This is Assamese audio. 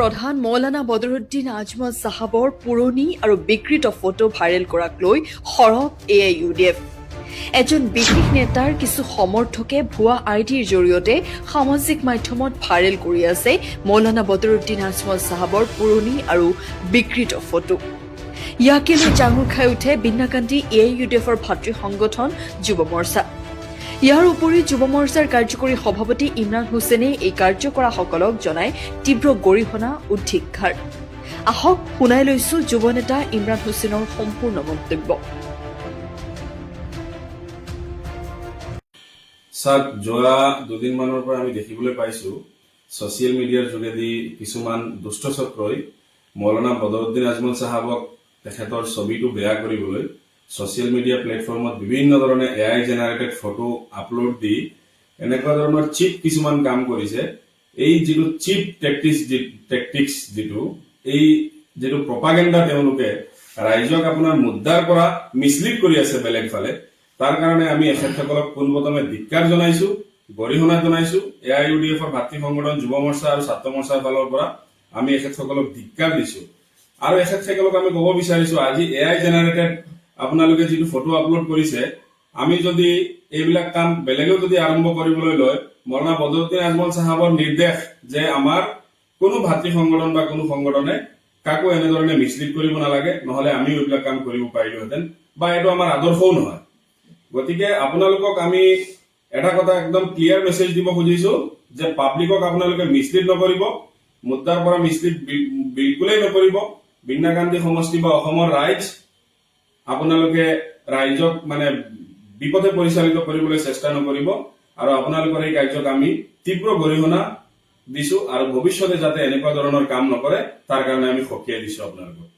প্ৰধান মৌলানা বদৰুদ্দিন আজমল চাহাবৰ পুৰণি আৰু বিকৃত ফটো ভাইৰেল কৰাক লৈ সৰব AIUDF। এজন বিশেষ নেতাৰ কিছু সমৰ্থকে ভুৱা আইডিৰ জৰিয়তে সামাজিক মাধ্যমত ভাইৰেল কৰি আছে মৌলানা বদৰুদ্দিন আজমল চাহাবৰ পুৰণি আৰু বিকৃত ফটো। ইয়াকে লৈ জাঙুৰ খাই উঠে বিন্নাকান্দি AIUDFৰ ভাতৃ সংগঠন যুৱ মৰ্চা। ইয়াৰ উপৰি যুৱ মৰ্চাৰ কাৰ্যকৰী সভাপতি ইমৰান হুছেইনে এই কাৰ্য কৰাসকলক জনাই তীব্ৰ গৰিহণা উদ্ধিক্ষাৰ। আহক শুনাই লৈছো যুৱ নেতা ইমৰান হুছেইনৰ সম্পূৰ্ণ মন্তব্য। স্যাৰ, যোৱা দুদিনমানৰ পৰা আমি দেখিবলৈ পাইছো ছচিয়েল মিডিয়াৰ যোগেদি কিছুমান দুষ্ট চক্ৰই মৌলানা বদৰুদ্দিন আজমল চাহাবক তেখেতৰ ছবিটো বেয়া কৰিবলৈ ছচিয়েল মিডিয়া প্লেটফৰ্মত বিভিন্ন ধৰণে AI জেনাৰেটেড ফটো আপলোড দি এনেকুৱা ধৰণৰ চিপ কিছুমান কাম কৰিছে। এই যিটো চিপ টেকটিক্স এই যিটো প্ৰপাগেণ্ডা তেওঁলোকে ৰাইজক আপোনাৰ মুদ্ৰাৰ পৰা মিছলিড কৰি আছে বেলেগ ফালে, তাৰ কাৰণে আমি এখেতসকলক পোনপ্ৰথমে ধিক্কাৰ জনাইছো, গৰিহণা জনাইছো। AIUDFৰ ভাতৃ সংগঠন যুৱ মৰ্চা আৰু ছাত্ৰ মৰ্চাৰ ফালৰ পৰা আমি এখেতসকলক ধিক্কাৰ দিছো আৰু এখেতসকলক আমি ক'ব বিচাৰিছো, আজি AI জেনাৰেটেড আপোনালোকে যিটো ফটো আপলোড কৰিছে, আমি যদি এইবিলাক কাম বেলেগেও যদি আৰম্ভ কৰিবলৈ লয়, মৌলানা বদৰুদ্দিন আজমল চাহাবৰ নিৰ্দেশ যে আমাৰ কোনো ভাতৃ সংগঠন বা কোনো সংগঠনে কাকো এনেধৰণে মিছলিড কৰিব নালাগে, নহলে আমিও এইবিলাক কাম কৰিব পাৰিলোহেঁতেন, বা এইটো আমাৰ আদৰ্শও নহয়। গতিকে আপোনালোকক আমি এটা কথা একদম ক্লিয়াৰ মেছেজ দিব খুজিছো যে পাব্লিকক আপোনালোকে মিছলিড নকৰিব, মুদ্ৰাৰ পৰা মিছলিড বিলকুলেই নকৰিব। বিন্নাকান্দি সমষ্টি বা অসমৰ ৰাইজ আপোনালোকে ৰাইজক বিপথে পৰিচালিত কৰিবলৈ চেষ্টা নকৰিব আৰু আপোনালোকৰ এই কাৰ্যক আমি তীব্ৰ গৰিহণা দিছো আৰু ভৱিষ্যতে যাতে এনেকুৱা ধৰণৰ কাম নকৰে তাৰ কাৰণে আমি সকীয়াই দিছো আপোনালোকক।